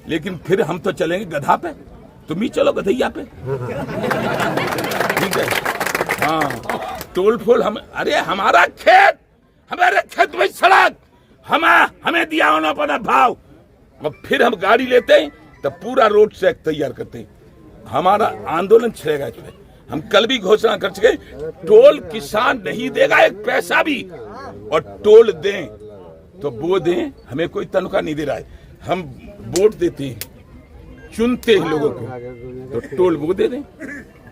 लेकिन फिर हम तो चलेंगे गधा पे, तुम ही चलो गधैया पे। ठीक है, हाँ, टोल फोल हम, अरे हमारा खेत, हमारे खेत में सड़क, हमें दिया होना पड़ा भाव, और फिर हम गाड़ी लेते हैं तो पूरा रोड से तैयार करते हैं। हमारा आंदोलन छिड़ेगा इस पे। हम कल भी घोषणा कर चुके, टोल किसान नहीं देगा एक पैसा भी, और टोल दें तो वो दें, हमें कोई तनख्वाह नहीं दे रहा है। हम वोट देते हैं, चुनते हैं लोगों को, तो टोल वो दे दें,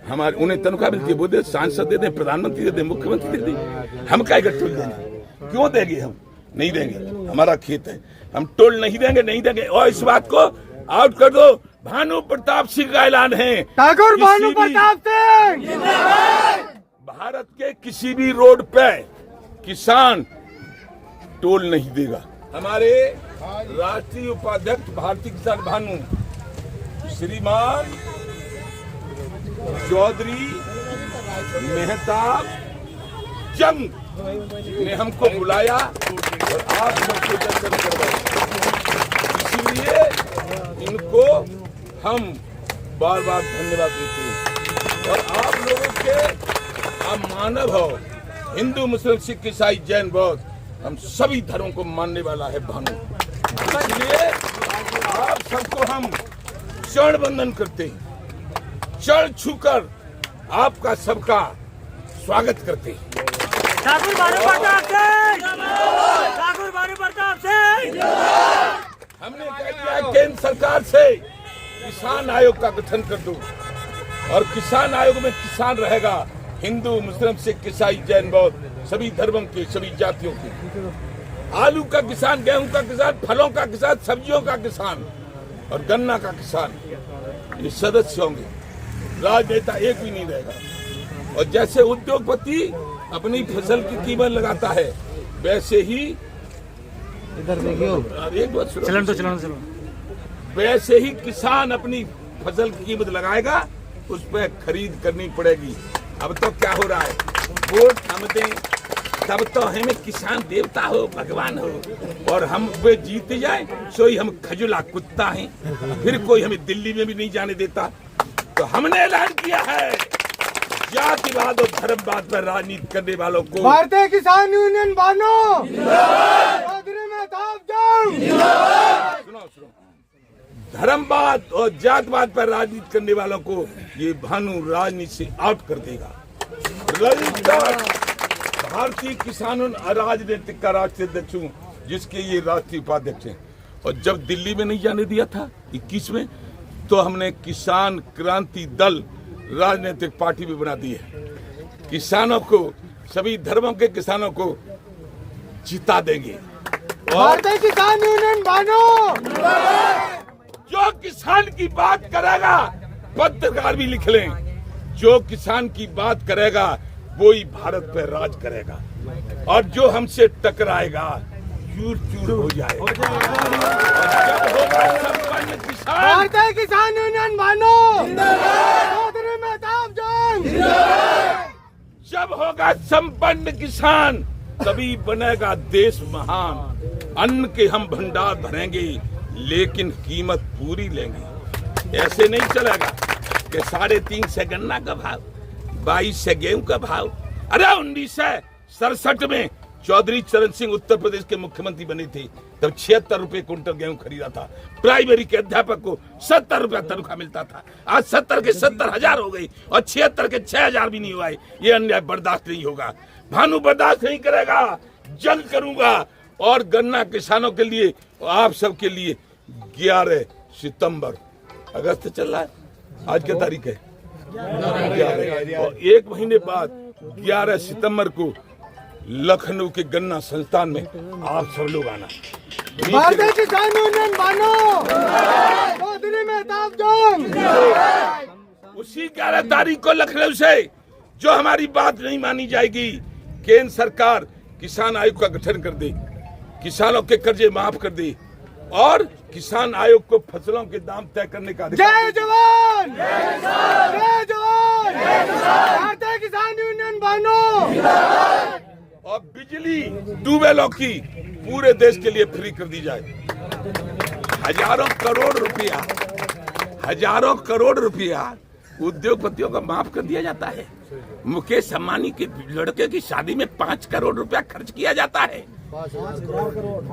हमारे उन्हें तनख्वाह मिलती है वो दे, सांसद दे दें, प्रधानमंत्री दे दें, मुख्यमंत्री दे दें। हम क्या टोल देंगे, क्यों देंगे? हम नहीं देंगे, हमारा खेत है, हम टोल नहीं देंगे। और इस बात को आउट कर दो, भानु प्रताप सिंह का ऐलान है, ठाकुर भानु प्रताप सिंह, भारत के किसी भी रोड पे किसान टोल नहीं देगा। हमारे राष्ट्रीय उपाध्यक्ष भारतीय किसान भानु श्रीमान चौधरी मेहताब जंग ने हमको बुलाया और आप सबको दर्शन करवाया, इसीलिए इनको हम बार बार धन्यवाद देते हैं। और आप लोगों के, आप मानव हो, हिंदू मुस्लिम सिख ईसाई जैन बौद्ध, हम सभी धर्मों को मानने वाला है भानु, इसलिए आप सबको हम चरण वंदन करते हैं, चरण छूकर आपका सबका स्वागत करते हैं। ठाकुर भानु प्रताप सिंह, ठाकुर भानु प्रताप सिंह। हमने कह दिया केंद्र सरकार से किसान आयोग का गठन कर दो, और किसान आयोग में किसान रहेगा, हिंदू मुस्लिम सिख ईसाई जैन बौद्ध, सभी धर्मों के, सभी जातियों के। आलू का किसान, गेहूं का किसान, फलों का किसान, सब्जियों का किसान और गन्ना का किसान, ये सदस्य होंगे, राजनेता एक भी नहीं रहेगा। और जैसे उद्योगपति अपनी फसल की कीमत लगाता है, वैसे ही इधर देखियो, चलो वैसे ही किसान अपनी फसल की कीमत लगाएगा, उस पर खरीद करनी पड़ेगी। अब तो क्या हो रहा है, वोट हम दें तब तो हमें किसान देवता हो, भगवान हो, और हम वे जीत जाए सो ही हम खजुला कुत्ता हैं, फिर कोई हमें दिल्ली में भी नहीं जाने देता। तो हमने ऐलान किया है, जातिवाद और धर्मवाद पर राजनीति करने वालों को भारतीय किसान यूनियन भानु, चौधरी मेहताब जंग, सुनो, धर्मवाद और जातवाद पर राजनीति करने वालों को ये भानु राजनीति से आउट कर देगा। भारतीय किसानों राजनीतिक का राष्ट्रीय अध्यक्ष हूँ, जिसके ये राष्ट्रीय उपाध्यक्ष हैं। और जब दिल्ली में नहीं जाने दिया था 21 में, तो हमने किसान क्रांति दल राजनीतिक पार्टी भी बना दी है। किसानों को, सभी धर्मों के किसानों को जिता देंगे। भारतीय किसान यूनियन भानु, जो किसान की बात करेगा, पत्रकार भी लिख लें, जो किसान की बात करेगा वो ही भारत पर राज करेगा, और जो हमसे टकराएगा चूर चूर हो जाएगा। जब होगा संपन्न किसान, भारतीय किसान यूनियन भानु, चौधरी मेहताब जंग, जब होगा संपन्न किसान, तभी बनेगा देश महान। अन्न के हम भंडार भरेंगे, लेकिन कीमत पूरी लेंगे। ऐसे नहीं चलेगा कि 3.5 से गन्ना का भाव, 22 से गेहूं का भाव। अरे 1967 में चौधरी चरण सिंह उत्तर प्रदेश के मुख्यमंत्री बने थे, तब 76 रुपए क्विंटल गेहूं खरीदा था। प्राइमरी के अध्यापक को 70 रुपया तनख्वाह मिलता था। आज 70 के 70,000 हो गई, और 76 के 6,000 भी नहीं हुआ है। ये अन्याय बर्दाश्त नहीं होगा, भानु बर्दाश्त नहीं करेगा, जंग करूंगा। और गन्ना किसानों के लिए, आप सबके लिए 11 सितंबर, अगस्त चल रहा है, आज क्या तारीख है, 11, और 1 महीने बाद 11 सितंबर को लखनऊ के गन्ना संस्थान में आप सब लोग आना। भारतीय किसान यूनियन भानु, चौधरी मेहताब जंग। उसी 11 तारीख को लखनऊ से, जो हमारी बात नहीं मानी जाएगी, केंद्र सरकार किसान आयोग का गठन कर दे, किसानों के कर्जे माफ कर दे, और किसान आयोग को फसलों के दाम तय करने का अधिकार। जय जवान, जय जवान, भारतीय किसान यूनियन भानु। और बिजली ट्यूबवेलों की पूरे देश के लिए फ्री कर दी जाए। हजारों करोड़ रुपया उद्योगपतियों को माफ कर दिया जाता है। मुकेश अंबानी के लड़के की शादी में 5 करोड़ रुपया खर्च किया जाता है।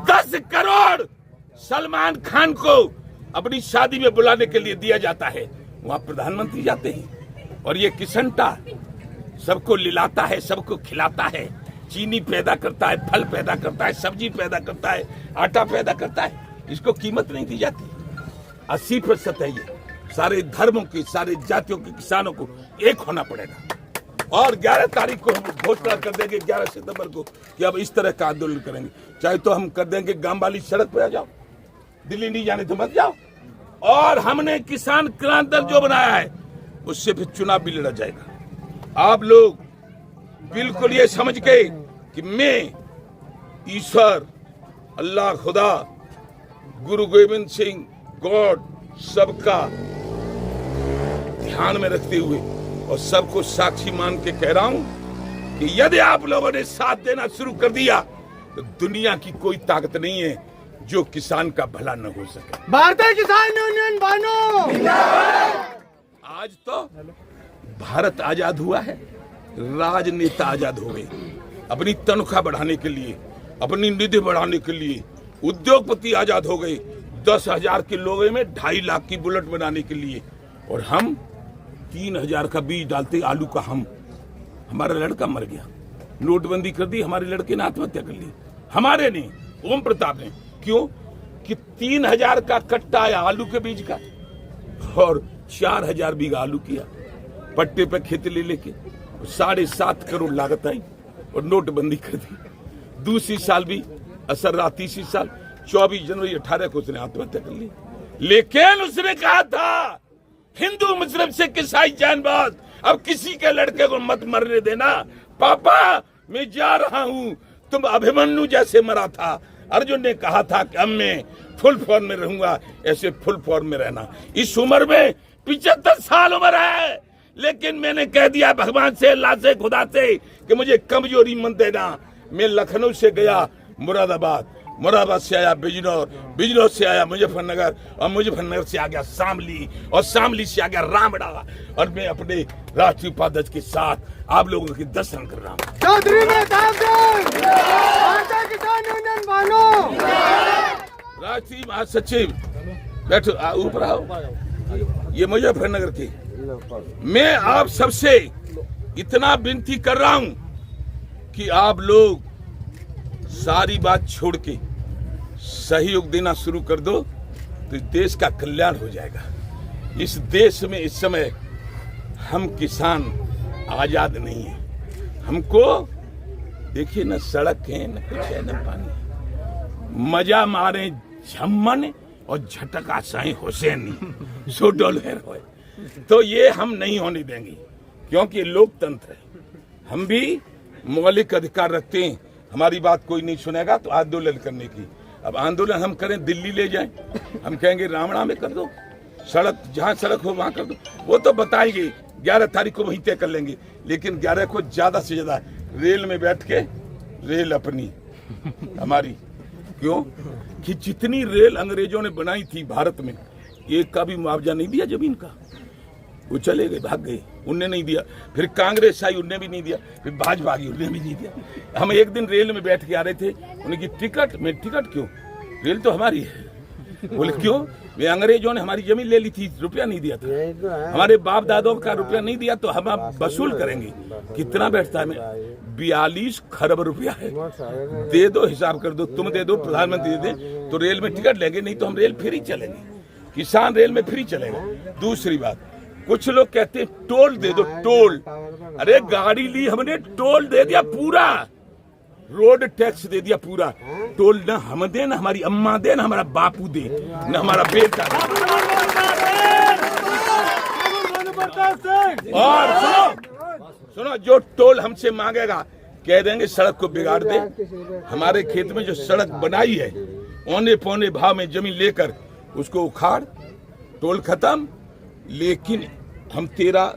10 करोड़ सलमान खान को अपनी शादी में बुलाने के लिए दिया जाता है। वहां प्रधानमंत्री जाते हैं और ये किसनटा सबको लिलाता है, सबको खिलाता है, चीनी पैदा करता है, फल पैदा करता है, सब्जी पैदा करता है, आटा पैदा करता है। इसको कीमत नहीं दी जाती। 80% है ये। सारे धर्मों की, सारे जातियों के किसानों को एक होना पड़ेगा। और 11 तारीख को हम घोषणा कर देंगे, 11 सितंबर को, कि अब इस तरह का आंदोलन करेंगे। चाहे तो हम कर देंगे गांव वाली सड़क पे आ जाओ, दिल्ली नहीं जाने तो मत जाओ। और हमने किसान क्रांति दल जो बनाया है उससे फिर चुनाव भी लड़ा जाएगा। आप लोग बिल्कुल ये समझ के कि मैं ईश्वर, अल्लाह, खुदा, गुरु गोविंद सिंह, गॉड, सबका ध्यान में रखते हुए और सबको साक्षी मान के कह रहा हूं कि यदि आप लोगों ने साथ देना शुरू कर दिया तो दुनिया की कोई ताकत नहीं है जो किसान का भला न हो सके। भारतीय किसान यूनियन बानो। आज तो भारत आजाद हुआ है, राजनेता आजाद हो गए। अपनी तनख्वाह बढ़ाने के लिए, अपनी निधि बढ़ाने के लिए उद्योगपति आजाद हो गए। 10,000 के लोगों में 2.5 लाख की बुलेट बनाने के लिए। और हम 3,000 का बीज डालते आलू का। हमारा लड़का मर गया, नोटबंदी कर दी, हमारे लड़के ने आत्महत्या कर ली। हमारे ने, ओम प्रताप ने। क्यों? कि 3,000 का कट्टा आया आलू के बीज का और 4,000 बीघा आलू किया पट्टे पे खेती ले लेके। 7.5 करोड़ लागत आई और नोटबंदी कर दी। दूसरी साल भी असर रहा। तीसरी साल 24 जनवरी 18 को उसने आत्महत्या कर ली। लेकिन उसने कहा था हिंदू मुस्लिम सिख ईसाई जैनवाद, अब किसी के लड़के को मत मरने देना। पापा मैं जा रहा हूँ, तुम अभिमन्यु जैसे मरा था। अर्जुन ने कहा था कि अब मैं फुल फॉर्म में रहूंगा, ऐसे फुल फॉर्म में रहना। इस उम्र में 75 साल उम्र है, लेकिन मैंने कह दिया भगवान से, अल्लाह से, खुदा से कि मुझे कमजोरी मत देना। मैं लखनऊ से गया मुरादाबाद, मुरादाबाद से आया बिजनौर, बिजनौर से आया मुजफ्फरनगर और मुजफ्फरनगर से आ गया शामली और शामली से आ गया रामड़ा। और मैं अपने राष्ट्रीय उपाध्यक्ष के साथ आप लोगों के दर्शन कर रहा हूँ। राष्ट्रीय महासचिव बैठो, ऊपर आओ। ये मुजफ्फरनगर के। मैं आप सबसे इतना विनती कर रहा हूं कि आप लोग सारी बात छोड़ के सहयोग देना शुरू कर दो तो देश का कल्याण हो जाएगा। इस देश में इस समय हम किसान आजाद नहीं है। हमको देखिए न सड़क है, न कुछ है, न पानी। मजा मारे झम्मन और झटका साई हुसैनी सो डॉलर हो। तो ये हम नहीं होने देंगे, क्योंकि लोकतंत्र है। हम भी मौलिक अधिकार रखते हैं। हमारी बात कोई नहीं सुनेगा तो आंदोलन करने की। अब आंदोलन हम करें, दिल्ली ले जाएं, हम कहेंगे रामड़ा में कर दो, सड़क जहां सड़क हो वहां कर दो, वो तो बताएंगे। 11 तारीख को वहीं तय कर लेंगे। लेकिन 11 को ज्यादा से ज्यादा रेल में बैठ के, रेल अपनी हमारी, क्यों कि जितनी रेल अंग्रेजों ने बनाई थी भारत में, एक का भी मुआवजा नहीं दिया जमीन का। वो चले गए, भाग गए, उनने नहीं दिया। फिर कांग्रेस आई, उनने भी नहीं दिया। फिर भाजपा आ गई, उनने भी नहीं दिया। हम एक दिन रेल में बैठ के आ रहे थे, उनकी टिकट में, टिकट क्यों, रेल तो हमारी है। बोले क्यों? वे अंग्रेजों ने हमारी जमीन ले ली थी, रुपया नहीं दिया था। हमारे बाप दादों का रुपया नहीं दिया तो हम वसूल करेंगे। कितना बैठता है? 42 खरब रुपया है। दे दो, हिसाब कर दो, तुम दे दो, प्रधानमंत्री दे दे तो रेल में टिकट लेंगे, नहीं तो हम रेल फ्री चलेंगे। किसान रेल में फ्री चलेगा। दूसरी बात, कुछ लोग कहते हैं टोल दे दो, टोल। अरे गाड़ी ली हमने, टोल दे दिया पूरा, रोड टैक्स दे दिया पूरा। टोल न हम दे, न हमारी अम्मा दे, न हमारा बापू दे, न हमारा बेटा दे। और सुनो, जो टोल हमसे मांगेगा कह देंगे सड़क को बिगाड़ दे। हमारे खेत में जो सड़क बनाई है, औने पौने भाव में जमीन लेकर उसको उखाड़, टोल खत्म। लेकिन हम तेरा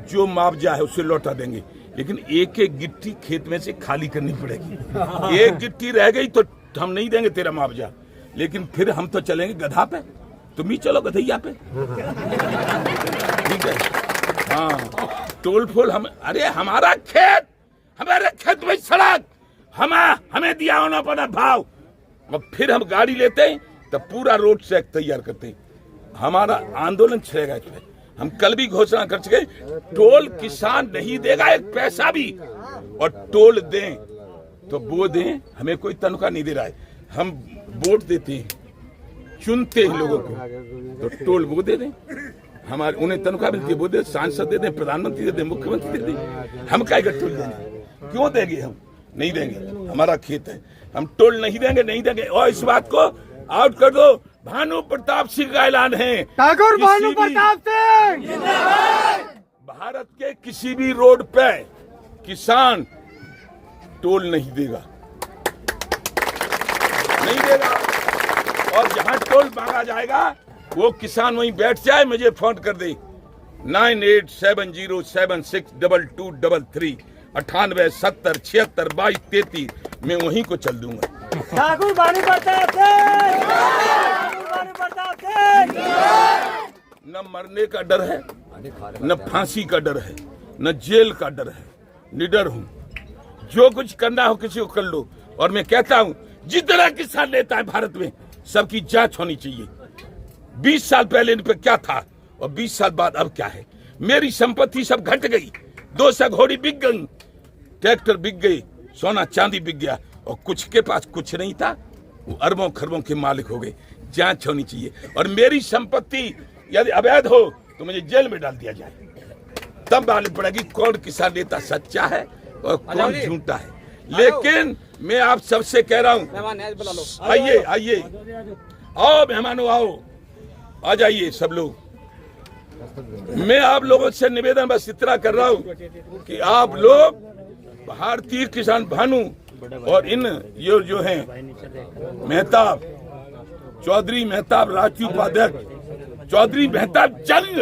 जो मुआवजा है उससे लौटा देंगे। लेकिन एक एक गिट्टी खेत में से खाली करनी पड़ेगी। एक गिट्टी रह गई तो हम नहीं देंगे तेरा मुआवजा। लेकिन फिर हम तो चलेंगे गधा पे, तुम ही चलो गधैया पे। ठीक है, हाँ। टोल फोल हम, अरे हमारा खेत, हमारे खेत में सड़क, हमें दिया होना पड़ा भाव, और फिर हम गाड़ी लेते हैं तो पूरा रोड ट्रैक तैयार करते हैं। हमारा आंदोलन छेड़ेगा इसमें। हम कल भी घोषणा कर चुके, टोल किसान नहीं देगा एक पैसा भी, और टोल दें तो वो दें, हमें कोई तनख्वाह नहीं दे रहा है। हम वोट देते हैं, चुनते हैं लोगों को, तो टोल वो दे दें, हमारे उन्हें तनख्वाह मिलती है वो दे, सांसद दे दें, प्रधानमंत्री दे दें, मुख्यमंत्री दे दें। हम क्या टोल देंगे? क्यों देंगे? हम नहीं देंगे, हमारा खेत है, हम टोल नहीं देंगे, नहीं देंगे। और इस बात को आउट कर दो, भानु प्रताप सिंह का ऐलान है, ठाकुर भानु प्रताप सिंह, भारत के किसी भी रोड पे किसान टोल नहीं देगा, नहीं देगा। और जहां टोल मांगा जाएगा वो किसान वहीं बैठ जाए, मुझे फोन कर दे 9870762233 98 70 76 22 33, मैं वहीं को चल दूंगा। ठाकुर भानु प्रताप सिंह, ठाकुर भानु प्रताप सिंह। न मरने का डर है, न फांसी का डर है, न जेल का डर है, निडर हूं, जो कुछ करना हो किसी को कर लो। और मैं कहता हूं, जितना किसान लेता है भारत में, सबकी जांच होनी चाहिए। 20 साल पहले इन पे क्या था और 20 साल बाद अब क्या है। मेरी संपत्ति सब घट गई, 200 घोड़ी बिक गई, ट्रैक्टर बिक गई, सोना चांदी बिक गया, और कुछ के पास कुछ नहीं था, वो अरबों खरबों के मालिक हो गए। जांच होनी चाहिए, और मेरी संपत्ति यदि अवैध हो तो मुझे जेल में डाल दिया जाए, तब मालूम पड़ेगी कौन किसान नेता सच्चा है और कौन झूठा है। लेकिन मैं आप सबसे कह रहा हूं, आइए आइए, आओ मेहमानों, आओ, आ जाइए सब लोग। मैं आप लोगों से निवेदन बस इतना कर रहा हूं कि आप लोग भारतीय किसान भानु और इन ये जो हैं मेहताब, चौधरी मेहताब राष्ट्रीय उपाध्यक्ष, चौधरी मेहताब जंग,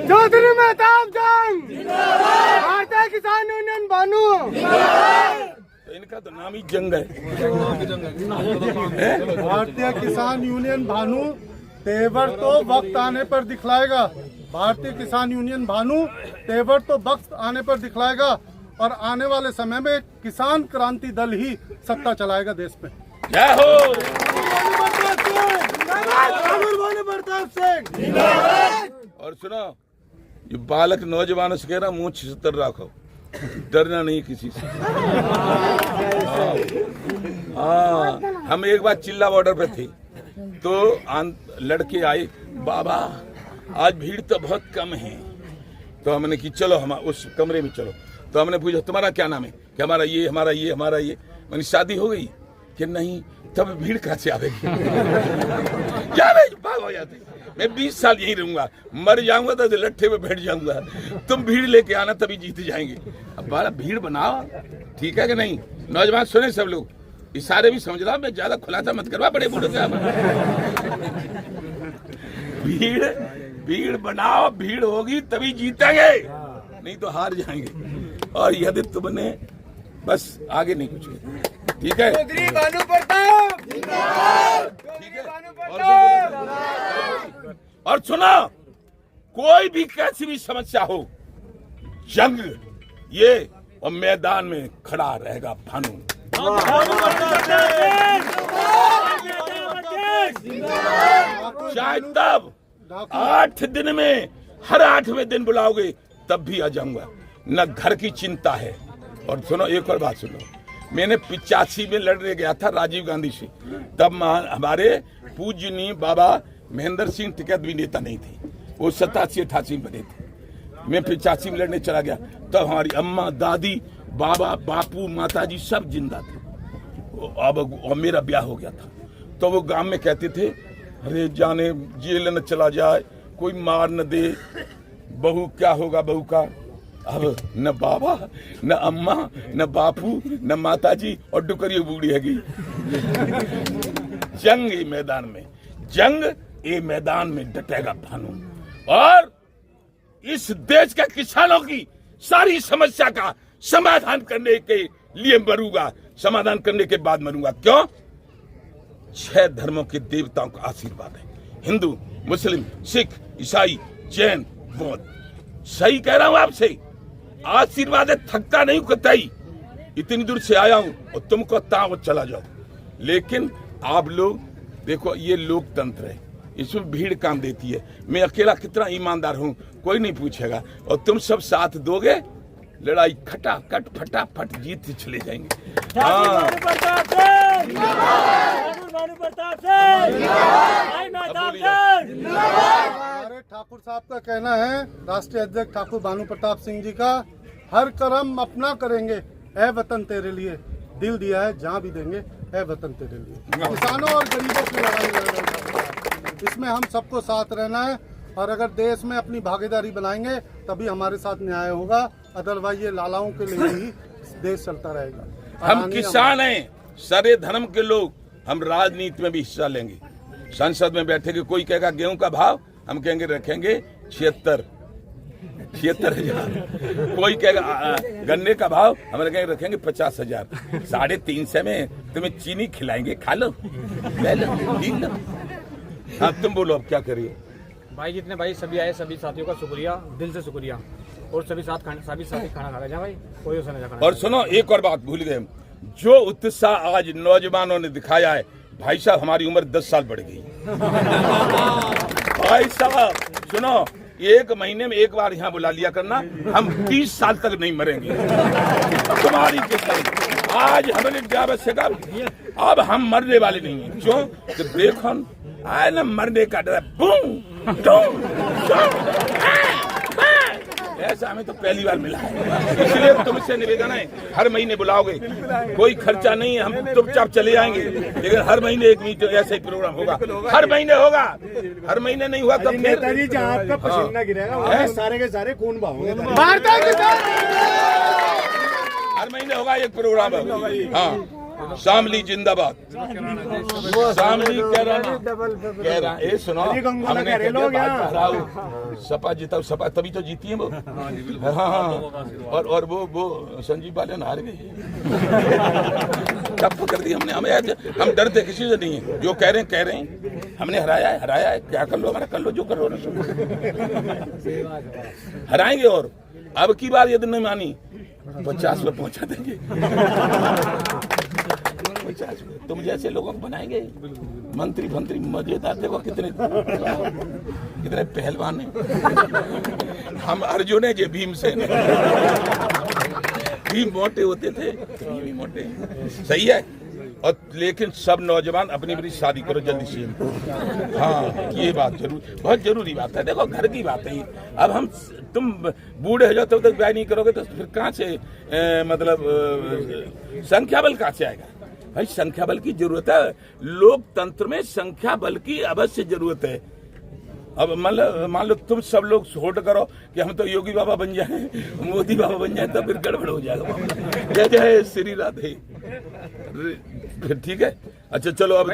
चौधरी मेहताब जंग, भारतीय किसान यूनियन भानु, तो इनका तो नाम ही जंग है। भारतीय किसान यूनियन भानु तेवर तो वक्त आने पर दिखलाएगा। भारतीय किसान यूनियन भानु तेवर तो वक्त आने पर दिखलाएगा, और आने वाले समय में किसान क्रांति दल ही सत्ता चलाएगा देश पे। जय हो। और सुनो, ये बालक नौजवानों से कह रहा, मुंह 76 रखो, डरना नहीं किसी से। हाँ, हम एक बार चिल्ला बॉर्डर पे थे, तो लड़के आए, बाबा आज भीड़ तो बहुत कम है। तो हमने कि चलो हम उस कमरे में चलो। तो हमने पूछा तुम्हारा क्या नाम है? कि हमारा ये, हमारा ये, हमारा ये। मैंने शादी हो गई? कि नहीं। तब भीड़ कहाँ से आवेगी? क्या नहीं, भाग हो जाते। मैं 20 साल यहीं रहूंगा, मर जाऊंगा तो लट्ठे में बैठ जाऊंगा। तुम भीड़ लेके आना, तभी जीत जाएंगे। अब बड़ा भीड़ बनाओ, ठीक है कि नहीं? नौजवान सुने सब लोग, इशारे भी समझ रहा, मैं ज्यादा खुलासा मत करवा बड़े बूढ़े से। भीड़ बनाओ, भीड़ होगी तभी जीतेंगे, नहीं तो हार जाएंगे। और यदि तुमने बस आगे नहीं कुछ, ठीक है? भानु प्रताप, ठीक है। और सुनो, कोई भी कैसी भी समस्या हो, जंग ये और मैदान में खड़ा रहेगा भानु। चाहे तब 8 दिन में, हर 8वें दिन बुलाओगे तब भी आ जाऊंगा, न घर की चिंता है। और सुनो, एक और बात सुनो, मैंने 85 में लड़ने गया था राजीव गांधी से, तब हमारे पूजनीय बाबा महेंद्र सिंह टिकैत भी नेता नहीं थे, वो 87-88 में बने थे। मैं 85 में लड़ने चला गया, तब हमारी अम्मा, दादी, बाबा, बापू, माताजी सब जिंदा थे। अब और मेरा ब्याह हो गया था, तो वो गांव में कहते थे, अरे जाने जेल न चला जाए, कोई मार न दे, बहू क्या होगा बहू का। अब न बाबा, न अम्मा, न बापू, न माताजी, और डुकरी बूढ़ी है गई। जंग ये मैदान में, जंग ये मैदान में डटेगा भानु, और इस देश के किसानों की सारी समस्या का समाधान करने के लिए मरूंगा, समाधान करने के बाद मरूंगा। क्यों? 6 धर्मों के देवताओं का आशीर्वाद है, हिंदू, मुस्लिम, सिख, ईसाई, जैन, बौद्ध। सही कह रहा हूं आपसे, आशीर्वाद है, थकता नहीं कतई। इतनी दूर से आया हूं और तुमको ताओ चला जाओ। लेकिन आप लोग देखो, ये लोकतंत्र है, इसमें भीड़ काम देती है। मैं अकेला कितना ईमानदार हूं कोई नहीं पूछेगा, और तुम सब साथ दोगे, लड़ाई खटाखट फटाफट जीत से चले जाएंगे। हाँ, हमारे ठाकुर साहब का कहना है, राष्ट्रीय अध्यक्ष ठाकुर भानु प्रताप सिंह जी का, हर कर्म अपना करेंगे, ऐ वतन तेरे लिए, दिल दिया है जहाँ भी देंगे, ऐ वतन तेरे लिए। किसानों और गरीबों की लड़ाई लड़ रहे हैं, इसमें हम सबको साथ रहना है, और अगर देश में अपनी भागीदारी बनाएंगे तभी हमारे साथ न्याय होगा, अदरवाइज ये लालाओं के लिए ही देश चलता रहेगा। हम किसान हैं, सारे धर्म के लोग, हम राजनीति में भी हिस्सा लेंगे। संसद में बैठेंगे, कोई कहेगा गेहूं का भाव, हम कहेंगे रखेंगे 76,000। कोई कहेगा गन्ने का भाव, हम रखेंगे 50,000। 350 में तुम्हें चीनी खिलाएंगे, खा लो, ले लो, पी लो। हाँ, तुम बोलो अब क्या करिए। भाई जितने भाई सभी आए, सभी साथियों का शुक्रिया, दिल से शुक्रिया, और सभी साथी खाना खा जा भाई, कोई उसे नहीं। और सुनो, एक और बात भूल गए, जो उत्साह आज नौजवानों ने दिखाया है, भाई साहब हमारी उम्र 10 साल बढ़ गई। भाई साहब सुनो, 1 महीने में एक बार यहाँ बुला लिया करना, हम 30 साल तक नहीं मरेंगे तुम्हारी किस्मत। आज हमने क्या सिखा, अब हम मरने वाले नहीं हैं। क्यों? तो देखो आए ना, मरने का डर, बूम ऐसा हमें तो पहली बार मिला है। इसलिए तुमसे निवेदन है, हर महीने बुलाओगे, कोई खर्चा नहीं है, हम चुपचाप चले जाएंगे, लेकिन हर महीने एक मीटिंग ऐसा ही प्रोग्राम होगा, हर महीने होगा। हर महीने नहीं हुआ तो नेताजी जहाँ आपका पसीना गिरेगा वहाँ सारे के सारे खून बहाओगे। हर महीने होगा एक प्रोग्राम। हाँ, शामली जिंदाबाद। शामली कह रहा ए सुनो, हमने सपा जीता, सपा तभी तो जीती है वो। हाँ, और वो संजीव बालियान हार गई, तब कर दी हमने। हम डरते किसी से नहीं है, जो कह रहे हैं हमने हराया है, क्या कर लो हमारा, कर लो जो कर लो, हराएंगे। और अब की बार यदि नहीं मानी 50 में पहुंचा देंगे। 50 में तुम जैसे लोगों को बनाएंगे मंत्री मजेदार। देखो कितने पहलवान हैं हम। अर्जुन है, जो भीमसेन, भीम मोटे होते थे, भी मोटे, सही है। और लेकिन सब नौजवान अपनी अपनी शादी करो जल्दी से। हाँ, ये बात बहुत जरूरी बात है। देखो घर की बात है। अब तुम बूढ़े हो जाओ तब तक ब्याह नहीं करोगे तो फिर कहाँ से मतलब संख्या बल कहाँ से आएगा? भाई संख्या बल की जरूरत है, लोकतंत्र में संख्या बल की अवश्य जरूरत है। अब मान लो तुम सब लोग वोट करो कि हम तो योगी बाबा बन जाए, मोदी बाबा बन जाए, तो फिर गड़बड़ हो जाएगा। जय जय श्री राधे। फिर ठीक है, अच्छा चलो अब